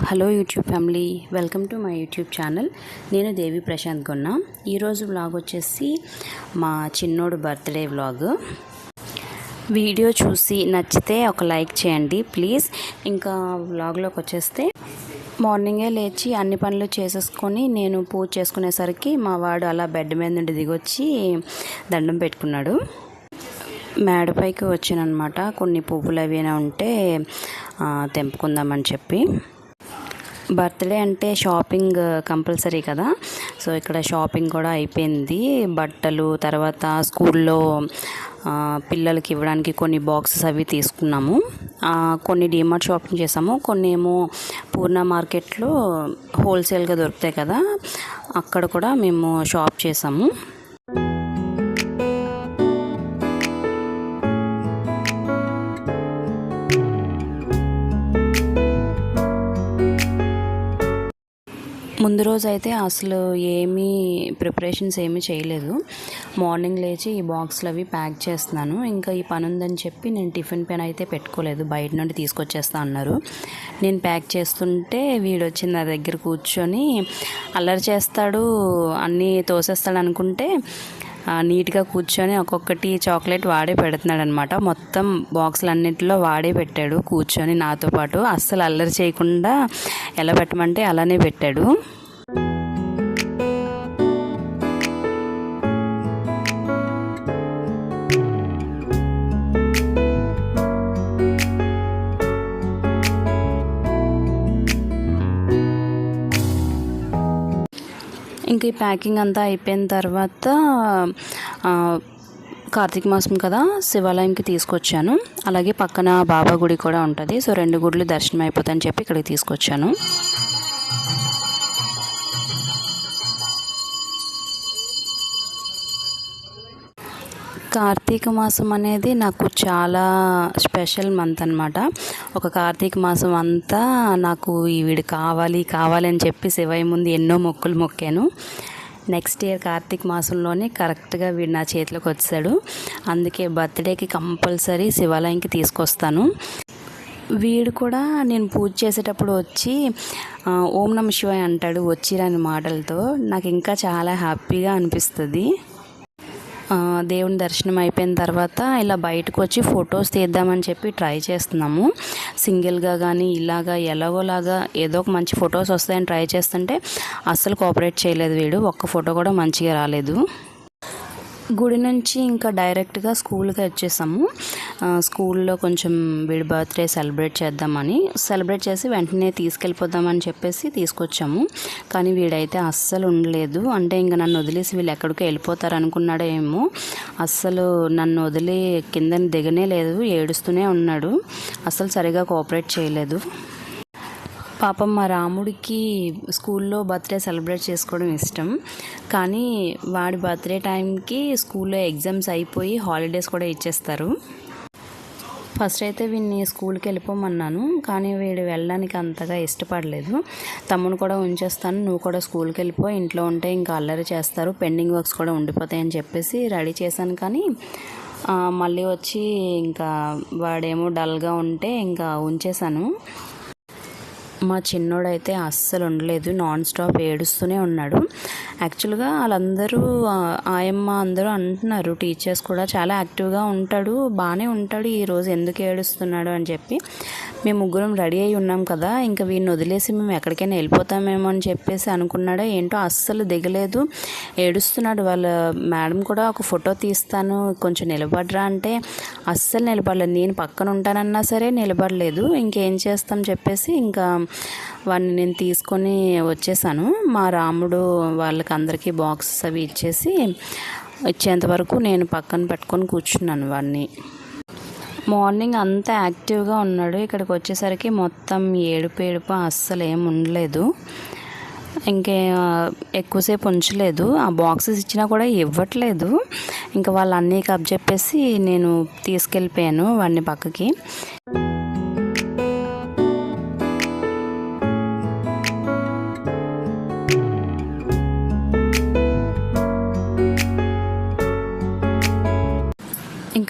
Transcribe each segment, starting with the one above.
Hello YouTube family, welcome to my YouTube channel. నేను దేవి ప్రశాంత్ కొన్నా. ఈరోజు వ్లాగ్ వచ్చేసి మా చిన్నోడు బర్త్డే వ్లాగ్. వీడియో చూసి నచ్చితే ఒక లైక్ చేయండి ప్లీజ్. ఇంకా వ్లాగ్లోకి వచ్చేస్తే మార్నింగే లేచి అన్ని పనులు చేసేసుకొని నేను పూజ చేసుకునేసరికి మా వాడు అలా బెడ్ మీద నుండి దిగొచ్చి దండం పెట్టుకున్నాడు. మేడపైకి వచ్చానమాట. కొన్ని పువ్వులు అవినా ఉంటే తెంపుకుందామని చెప్పి. బర్త్డే అంటే షాపింగ్ కంపల్సరీ కదా, సో ఇక్కడ షాపింగ్ కూడా అయిపోయింది. బట్టలు, తర్వాత స్కూల్లో పిల్లలకి ఇవ్వడానికి కొన్ని బాక్సెస్ అవి తీసుకున్నాము. కొన్ని డిమార్ట్ షాపింగ్ చేసాము, కొన్ని ఏమో పూర్ణ మార్కెట్లో హోల్సేల్గా దొరుకుతాయి కదా, అక్కడ కూడా మేము షాప్ చేసాము. ముందు రోజు అయితే అసలు ప్రిపరేషన్స్ ఏమీ చేయలేదు. మార్నింగ్ లేచి ఈ బాక్స్లు అవి ప్యాక్ చేస్తున్నాను. ఇంకా ఈ పని ఉందని చెప్పి నేను టిఫిన్ పెన్ అయితే పెట్టుకోలేదు, బయట నుండి తీసుకొచ్చేస్తా అన్నారు. నేను ప్యాక్ చేస్తుంటే వీడు వచ్చి నా దగ్గర కూర్చొని అల్లరి చేస్తాడు, అన్నీ తోసేస్తాడు అనుకుంటే నీట్గా కూర్చొని ఒక్కొక్కటి చాక్లెట్ వాడే పెడుతున్నాడు అనమాట. మొత్తం బాక్సులు అన్నింటిలో వాడే పెట్టాడు కూర్చొని నాతో పాటు. అస్సలు అల్లరి చేయకుండా ఎలా పెట్టమంటే అలానే పెట్టాడు. ఇంక ఈ ప్యాకింగ్ అంతా అయిపోయిన తర్వాత కార్తీక మాసం కదా, శివాలయంకి తీసుకొచ్చాను. అలాగే పక్కన బాబా గుడి కూడా ఉంటుంది, సో 2 గుడులు దర్శనం అయిపోతాయని చెప్పి ఇక్కడికి తీసుకొచ్చాను. కార్తీక మాసం అనేది నాకు చాలా స్పెషల్ మంత్ అనమాట. ఒక కార్తీక మాసం అంతా నాకు వీడు కావాలి అని చెప్పి శివయ్య ముందు ఎన్నో మొక్కులు మొక్కాను. నెక్స్ట్ ఇయర్ కార్తీక మాసంలోనే కరెక్ట్గా వీడు నా చేతిలోకి వచ్చాడు. అందుకే బర్త్డేకి కంపల్సరీ శివాలయంకి తీసుకొస్తాను. వీడు కూడా నేను పూజ చేసేటప్పుడు వచ్చి ఓం నమః శివాయ అంటాడు వచ్చిరాని మాటలతో. నాకు ఇంకా చాలా హ్యాపీగా అనిపిస్తుంది. దేవుని దర్శనం అయిపోయిన తర్వాత ఇలా బయటకు వచ్చి ఫొటోస్ తీద్దామని చెప్పి ట్రై చేస్తున్నాము. సింగిల్గా కానీ ఇలాగా ఎలాగోలాగా ఏదో ఒక మంచి ఫొటోస్ వస్తాయని ట్రై చేస్తుంటే అస్సలు కోఆపరేట్ చేయలేదు వీడు. ఒక్క ఫోటో కూడా మంచిగా రాలేదు. గుడి నుంచి ఇంకా డైరెక్ట్గా స్కూల్కి వచ్చేసాము. స్కూల్లో కొంచెం వీడి బర్త్డే సెలబ్రేట్ చేసి వెంటనే తీసుకెళ్ళిపోదామని చెప్పేసి తీసుకొచ్చాము. కానీ వీడైతే అస్సలు ఉండలేదు. అంటే ఇంకా నన్ను వదిలేసి వీళ్ళు ఎక్కడికో వెళ్ళిపోతారు అనుకున్నాడో ఏమో, అస్సలు నన్ను వదిలి కిందని దిగనే లేదు, ఏడుస్తూనే ఉన్నాడు. అస్సలు సరిగా కోఆపరేట్ చేయలేదు. పాపం మా రాముడికి స్కూల్లో బర్త్డే సెలబ్రేట్ చేసుకోవడం ఇష్టం, కానీ వాడి బర్త్డే టైంకి స్కూల్లో ఎగ్జామ్స్ అయిపోయి హాలిడేస్ కూడా ఇచ్చేస్తారు. ఫస్ట్ అయితే వీడిని స్కూల్కి వెళ్ళిపోమన్నాను, కానీ వీడు వెళ్ళడానికి అంతగా ఇష్టపడలేదు. తమ్ముడు కూడా ఉంచేస్తాను, నువ్వు కూడా స్కూల్కి వెళ్ళిపో, ఇంట్లో ఉంటే ఇంకా అల్లరి చేస్తారు, పెండింగ్ వర్క్స్ కూడా ఉండిపోతాయని చెప్పేసి రెడీ చేశాను. కానీ మళ్ళీ వచ్చి ఇంకా వాడేమో డల్గా ఉంటే ఇంకా ఉంచేశాను. మా చిన్నోడైతే అస్సలు ఉండలేదు, నాన్ స్టాప్ ఏడుస్తూనే ఉన్నాడు. యాక్చువల్గా వాళ్ళందరూ ఆయమ్మ అందరూ అంటున్నారు, టీచర్స్ కూడా చాలా యాక్టివ్గా ఉంటాడు, బాగానే ఉంటాడు, ఈరోజు ఎందుకు ఏడుస్తున్నాడు అని చెప్పి. మేము ముగ్గురం రెడీ అయి ఉన్నాం కదా, ఇంకా వీడిని వదిలేసి మేము ఎక్కడికైనా వెళ్ళిపోతామేమో అని చెప్పేసి అనుకున్నాడో ఏంటో అస్సలు దిగలేదు, ఏడుస్తున్నాడు. వాళ్ళ మేడం కూడా ఒక ఫోటో తీస్తాను కొంచెం నిలబడరా అంటే అస్సలు నిలబడలేదు. నేను పక్కన ఉంటానన్నా సరే నిలబడలేదు. ఇంకేం చేస్తాం చెప్పేసి ఇంకా వాడిని నేను తీసుకొని వచ్చేసాను. మా రాముడు వాళ్ళకి అందరికీ బాక్సెస్ అవి ఇచ్చేంత వరకు నేను పక్కన పెట్టుకొని కూర్చున్నాను వాడిని. మార్నింగ్ అంతా యాక్టివ్గా ఉన్నాడు, ఇక్కడికి వచ్చేసరికి మొత్తం ఏడుపు అస్సలు ఏం ఉండలేదు. ఇంకే ఎక్కువసేపు ఉంచలేదు. ఆ బాక్సెస్ ఇచ్చినా కూడా ఇవ్వట్లేదు. ఇంకా వాళ్ళు అన్నీ కప్ చెప్పేసి నేను తీసుకెళ్ళిపోయాను వాడిని పక్కకి.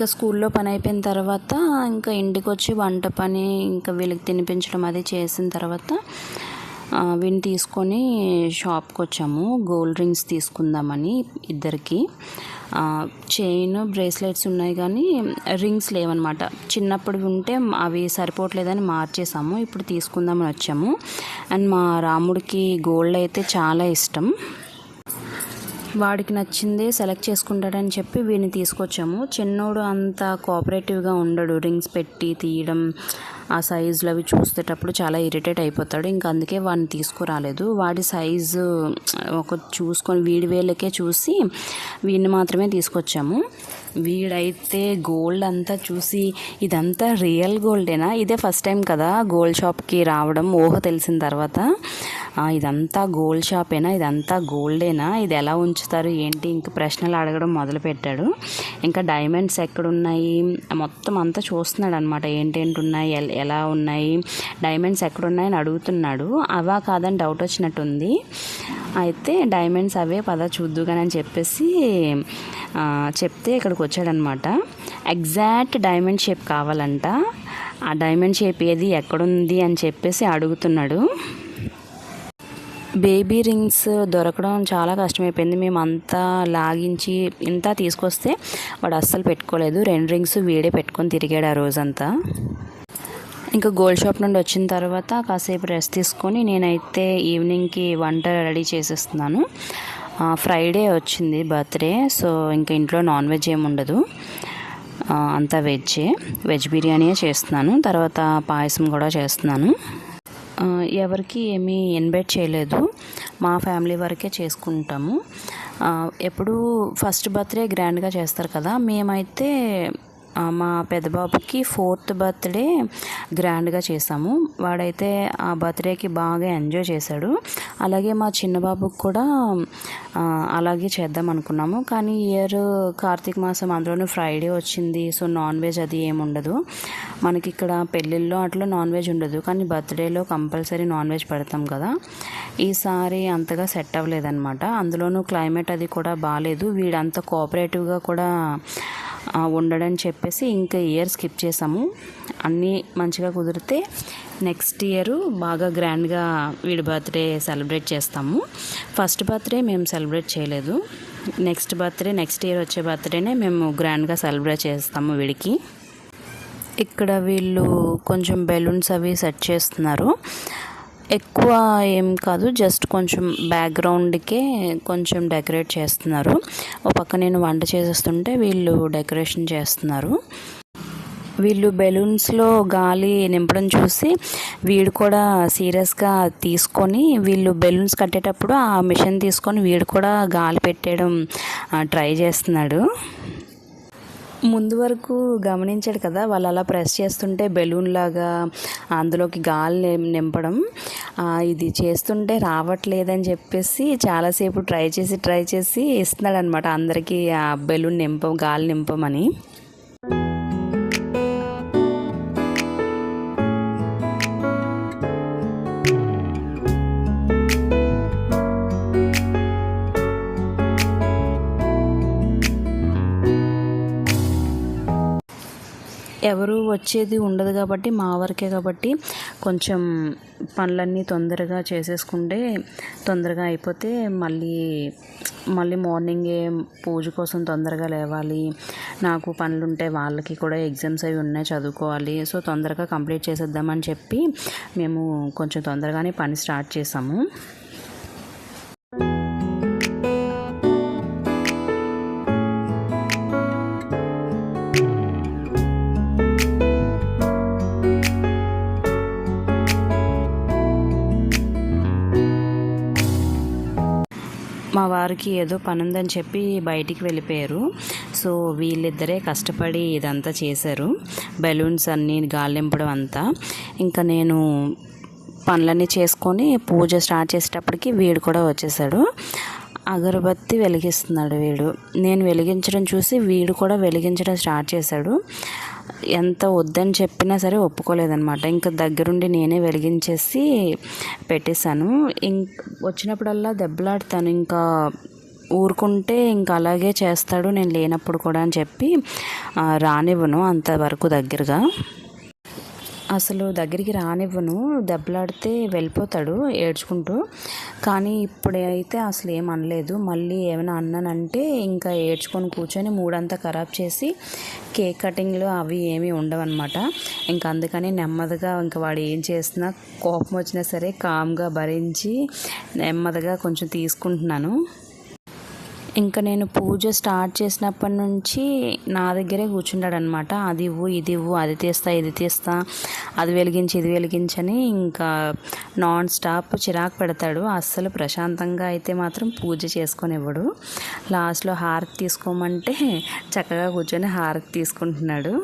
ఇంకా స్కూల్లో పని అయిపోయిన తర్వాత ఇంకా ఇంటికి వచ్చి వంట పని ఇంకా వీళ్ళకి తినిపించడం అది చేసిన తర్వాత వీడిని తీసుకొని షాప్కి వచ్చాము. గోల్డ్ రింగ్స్ తీసుకుందామని ఇద్దరికి. చైన్ బ్రేస్లెట్స్ ఉన్నాయి కానీ రింగ్స్ లేవన్నమాట. చిన్నప్పుడు ఉంటే అవి సరిపోవట్లేదని మార్చేసాము. ఇప్పుడు తీసుకుందామని వచ్చాము. అండ్ మా రాముడికి గోల్డ్ అయితే చాలా ఇష్టం. వాడికి నచ్చిందే సెలెక్ట్ చేసుకుంటాడని చెప్పి వీడిని తీసుకొచ్చాము. చిన్నోడు అంత కోఆపరేటివ్గా ఉండడు. రింగ్స్ పెట్టి తీయడం ఆ సైజులు అవి చూసేటప్పుడు చాలా ఇరిటేట్ అయిపోతాడు. ఇంకా అందుకే వాడిని తీసుకురాలేదు. వాడి సైజు చూసుకొని వీడి వేళ్ళకే చూసి వీడిని మాత్రమే తీసుకొచ్చాము. వీడైతే గోల్డ్ అంతా చూసి ఇదంతా రియల్ గోల్డేనా, ఇదే ఫస్ట్ టైం కదా గోల్డ్ షాప్కి రావడం. ఊహ తెలిసిన తర్వాత ఇదంతా గోల్డ్ షాపేనా, ఇదంతా గోల్డేనా, ఇది ఎలా ఉంచుతారు ఏంటి ఇంక ప్రశ్నలు అడగడం మొదలుపెట్టాడు. ఇంకా డైమండ్స్ ఎక్కడున్నాయి మొత్తం అంతా చూస్తున్నాడు అనమాట. ఏంటేంటి ఉన్నాయి, ఎలా ఉన్నాయి, డైమండ్స్ ఎక్కడున్నాయని అడుగుతున్నాడు. అవా కాదని డౌట్ వచ్చినట్టుంది. అయితే డైమండ్స్ అవే పద చూద్దుగాని అని చెప్పేసి చెప్తే ఇక్కడికి వచ్చాడనమాట. ఎగ్జాక్ట్ డైమండ్ షేప్ కావాలంట. ఆ డైమండ్ షేప్ ఏది ఎక్కడుంది అని చెప్పేసి అడుగుతున్నాడు. బేబీ రింగ్స్ దొరకడం చాలా కష్టమైపోయింది. మేము అంతా లాగించి ఇంత తీసుకొస్తే వాడు అస్సలు పెట్టుకోలేదు. 2 రింగ్స్ వీడే పెట్టుకొని తిరిగాడు ఆ రోజంతా. ఇంకా గోల్డ్ షాప్ నుండి వచ్చిన తర్వాత కాసేపు రెస్ట్ తీసుకొని నేనైతే ఈవినింగ్కి వంట రెడీ చేసేస్తున్నాను. ఫ్రైడే వచ్చింది బర్త్డే. సో ఇంకా ఇంట్లో నాన్ వెజ్ ఏమి ఉండదు, అంతా వెజ్ బిర్యానీయే చేస్తున్నాను. తర్వాత పాయసం కూడా చేస్తున్నాను. ఎవరికి ఏమీ ఇన్వైట్ చేయలేదు, మా ఫ్యామిలీ వరకే చేసుకుంటాము. ఎప్పుడు ఫస్ట్ బర్త్డే గ్రాండ్గా చేస్తారు కదా, మేమైతే మా పెద్దబాబుకి 4th బర్త్డే గ్రాండ్గా చేసాము. వాడైతే ఆ బర్త్డేకి బాగా ఎంజాయ్ చేశాడు. అలాగే మా చిన్న బాబుకి కూడా అలాగే చేద్దాం అనుకున్నాము. కానీ ఇయర్ కార్తీక మాసం అందులోనూ ఫ్రైడే వచ్చింది. సో నాన్ వెజ్ అది ఏమి ఉండదు మనకి ఇక్కడ. పెళ్ళిళ్ళలో అట్లా నాన్ వెజ్ ఉండదు, కానీ బర్త్డేలో కంపల్సరీ నాన్ వెజ్ పెడతాం కదా. ఈసారి అంతగా సెట్ అవ్వలేదన్నమాట. అందులోనూ క్లైమేట్ అది కూడా బాగాలేదు. వీడంత కోఆపరేటివ్గా కూడా ఉండడని చెప్పేసి ఇంకా ఇయర్ స్కిప్ చేసాము. అన్నీ మంచిగా కుదిరితే నెక్స్ట్ ఇయర్ బాగా గ్రాండ్గా వీడి బర్త్డే సెలబ్రేట్ చేస్తాము. ఫస్ట్ బర్త్డే మేము సెలబ్రేట్ చేయలేదు. నెక్స్ట్ ఇయర్ వచ్చే బర్త్డేనే మేము గ్రాండ్గా సెలబ్రేట్ చేస్తాము వీడికి. ఇక్కడ వీళ్ళు కొంచెం బెలూన్స్ అవి సెట్ చేస్తున్నారు. ఎక్కువ ఏం కాదు, జస్ట్ కొంచెం బ్యాక్గ్రౌండ్కే కొంచెం డెకరేట్ చేస్తున్నారు. ఒక పక్క నేను వంట చేసేస్తుంటే వీళ్ళు డెకరేషన్ చేస్తున్నారు. వీళ్ళు బెలూన్స్లో గాలి నింపడం చూసి వీడు కూడా సీరియస్గా తీసుకొని వీళ్ళు బెలూన్స్ కట్టేటప్పుడు ఆ మిషన్ తీసుకొని వీడు కూడా గాలి పెట్టేయడం ట్రై చేస్తున్నాడు. ముందు వరకు గమనించాడు కదా, వాళ్ళు అలా ప్రెస్ చేస్తుంటే బెలూన్ లాగా అందులోకి గాలి నింపడం. ఇది చేస్తుంటే రావట్లేదని చెప్పేసి చాలాసేపు ట్రై చేసి ఇస్తున్నాడు అనమాట అందరికీ ఆ బెలూన్ గాలి నింపమని. ఎవరు వచ్చేది ఉండదు కాబట్టి మా వరకే కాబట్టి కొంచెం పనులన్నీ తొందరగా చేసేసుకుంటే తొందరగా అయిపోతే మళ్ళీ మార్నింగే పూజ కోసం తొందరగా లేవాలి. నాకు పనులు ఉంటే వాళ్ళకి కూడా ఎగ్జామ్స్ అవి ఉన్నాయి, చదువుకోవాలి. సో తొందరగా కంప్లీట్ చేసేద్దామని చెప్పి మేము కొంచెం తొందరగానే పని స్టార్ట్ చేసాము. మా వారికి ఏదో పని ఉందని చెప్పి బయటికి వెళ్ళిపోయారు. సో వీళ్ళిద్దరే కష్టపడి ఇదంతా చేశారు, బెలూన్స్ అన్నీ గాలి నింపడం అంతా. ఇంకా నేను పనులన్నీ చేసుకొని పూజ స్టార్ట్ చేసేటప్పటికి వీడు కూడా వచ్చేసాడు. అగరబత్తి వెలిగిస్తున్నాడు వీడు. నేను వెలిగించడం చూసి వీడు కూడా వెలిగించడం స్టార్ట్ చేశాడు. ఎంత వద్దని చెప్పినా సరే ఒప్పుకోలేదన్నమాట. ఇంకా దగ్గరుండి నేనే వెలిగించేసి పెట్టేశాను. వచ్చినప్పుడల్లా దెబ్బలాడతాను. ఇంకా ఊరుకుంటే ఇంకా అలాగే చేస్తాడు నేను లేనప్పుడు కూడా అని చెప్పి రానివ్వను అంతవరకు దగ్గరగా. అసలు దగ్గరికి రానివ్వను, దెబ్బలాడితే వెళ్ళిపోతాడు ఏడ్చుకుంటూ. కానీ ఇప్పుడైతే అసలు ఏం అనలేదు. మళ్ళీ ఏమైనా అన్నానంటే ఇంకా ఏడ్చుకొని కూర్చొని మూడంతా ఖరాబ్ చేసి కేక్ కటింగ్లు అవి ఏమీ ఉండవన్నమాట. ఇంకా అందుకని నెమ్మదిగా ఇంకా వాడు ఏం చేసినా కోపం వచ్చినా సరే కామ్గా భరించి నెమ్మదిగా కొంచెం తీసుకుంటున్నాను. ఇంకా నేను పూజ స్టార్ట్ చేసినప్పటి నుంచి నా దగ్గరే కూర్చుంటాడు అనమాట. అది ఇవ్వు ఇది ఇవ్వు, అది తీస్తా ఇది తీస్తా, అది వెలిగించి ఇది వెలిగించని ఇంకా నాన్ స్టాప్ చిరాకు పెడతాడు. అస్సలు ప్రశాంతంగా అయితే మాత్రం పూజ చేసుకొనివ్వడు. లాస్ట్లో హారతి తీసుకోమంటే చక్కగా కూర్చొని హారతి తీసుకుంటున్నాడు.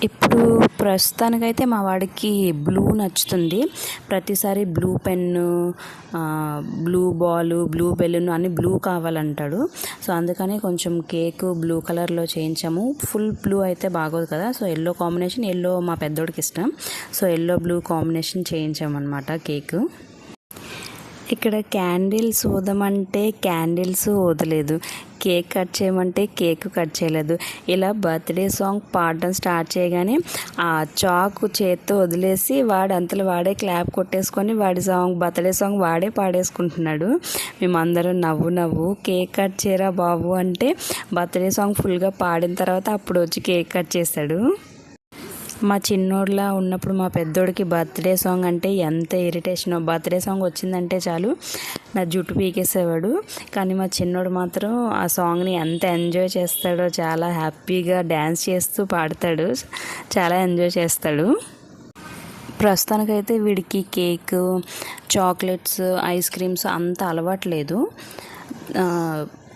ఇప్పుడు ప్రస్తుతానికైతే మా వాడికి బ్లూ నచ్చుతుంది. ప్రతిసారి blue pen, blue Balu, blue balloon అన్ని బ్లూ కావాలంటాడు. సో అందుకని కొంచెం కేక్ బ్లూ కలర్లో చేయించాము. ఫుల్ బ్లూ అయితే బాగోదు కదా, సో ఎల్లో కాంబినేషన్, ఎల్లో మా పెద్దోడికి ఇష్టం. సో ఎల్లో బ్లూ కాంబినేషన్ చేయించామన్నమాట కేక్. ఇక్కడ క్యాండిల్స్ ఊదమంటే క్యాండిల్స్ ఊదలేదు, కేక్ కట్ చేయమంటే కేక్ కట్ చేయలేదు. ఇలా బర్త్డే సాంగ్ పాడడం స్టార్ట్ చేయగానే ఆ చాకు చేత్తో వదిలేసి వాడు అంతలో వాడే క్లాప్ కొట్టేసుకొని వాడి సాంగ్, బర్త్డే సాంగ్ వాడే పాడేసుకుంటున్నాడు. మేమందరం నవ్వు కేక్ కట్ చేయరా బాబు అంటే బర్త్డే సాంగ్ ఫుల్గా పాడిన తర్వాత అప్పుడు వచ్చి కేక్ కట్ చేశాడు. మా చిన్నోడిలా ఉన్నప్పుడు మా పెద్దోడికి బర్త్డే సాంగ్ అంటే ఎంత ఇరిటేషనో. బర్త్డే సాంగ్ వచ్చిందంటే చాలు నా జుట్టు పీకేసేవాడు. కానీ మా చిన్నోడు మాత్రం ఆ సాంగ్ని ఎంత ఎంజాయ్ చేస్తాడో, చాలా హ్యాపీగా డ్యాన్స్ చేస్తూ పాడతాడు, చాలా ఎంజాయ్ చేస్తాడు. ప్రస్తుతానికైతే వీడికి కేక్, చాక్లెట్స్, ఐస్ క్రీమ్స్ అంత అలవాట్లేదు.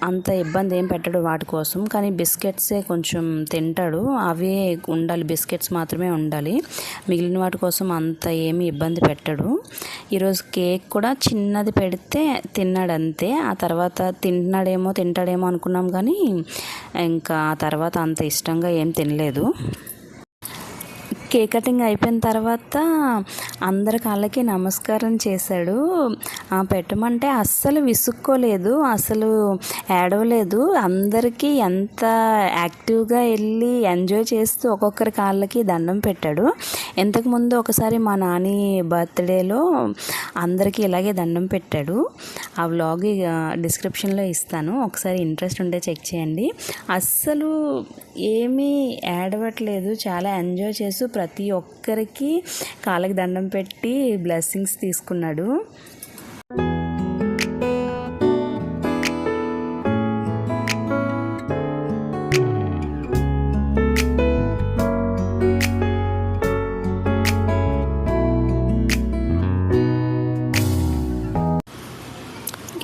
అంత ఇబ్బంది ఏం పెట్టడు వాటి కోసం. కానీ బిస్కెట్సే కొంచెం తింటాడు, అవే ఉండాలి, బిస్కెట్స్ మాత్రమే ఉండాలి. మిగిలిన వాటి కోసం అంత ఏమీ ఇబ్బంది పెట్టడు. ఈరోజు కేక్ కూడా చిన్నది పెడితే తిన్నాడు అంతే. ఆ తర్వాత తింటాడేమో అనుకున్నాం, కానీ ఇంకా ఆ తర్వాత అంత ఇష్టంగా ఏం తినలేదు. కేక్ కటింగ్ అయిపోయిన తర్వాత అందరి కాళ్ళకి నమస్కారం చేశాడు. పెట్టమంటే అస్సలు విసుక్కోలేదు, అసలు ఏడవలేదు. అందరికీ ఎంత యాక్టివ్గా వెళ్ళి ఎంజాయ్ చేస్తూ ఒక్కొక్కరి కాళ్ళకి దండం పెట్టాడు. ఇంతకుముందు ఒకసారి మా నాని బర్త్డేలో అందరికీ ఇలాగే దండం పెట్టాడు. ఆ వ్లాగ్ డిస్క్రిప్షన్లో ఇస్తాను, ఒకసారి ఇంట్రెస్ట్ ఉంటే చెక్ చేయండి. అస్సలు ఏమీ ఏడవట్లేదు, చాలా ఎంజాయ్ చేస్తూ ప్రతి ఒక్కరికి కాళ్ళకి దండం పెట్టి బ్లెస్సింగ్స్ తీసుకున్నాడు.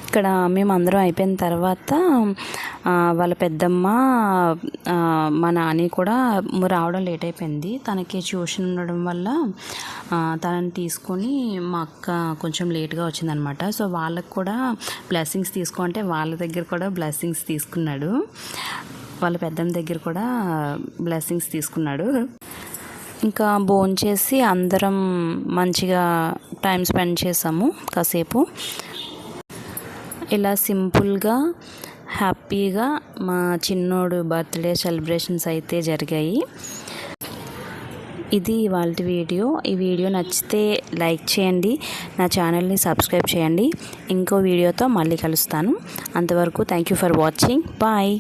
ఇక్కడ మేమందరం అయిపోయిన తర్వాత వాళ్ళ పెద్దమ్మ, మా నాని కూడా రావడం లేట్ అయిపోయింది. తనకి ట్యూషన్ ఉండడం వల్ల తనని తీసుకొని మా అక్క కొంచెం లేట్గా వచ్చిందనమాట. సో వాళ్ళకు కూడా బ్లెస్సింగ్స్ అంటే వాళ్ళ దగ్గర కూడా బ్లెస్సింగ్స్ తీసుకున్నాడు. వాళ్ళ పెద్దమ్మ దగ్గర కూడా బ్లెస్సింగ్స్ తీసుకున్నాడు. ఇంకా భోంచేసి అందరం మంచిగా టైం స్పెండ్ చేసాము కాసేపు. ఇలా సింపుల్గా హ్యాపీగా మా చిన్నోడు బర్త్డే సెలబ్రేషన్స్ అయితే జరిగాయి. ఇది ఇవాళ వీడియో. ఈ వీడియో నచ్చితే లైక్ చేయండి, నా ఛానల్ని సబ్స్క్రైబ్ చేయండి. ఇంకో వీడియోతో మళ్ళీ కలుస్తాను. అంతవరకు thank you for watching. Bye.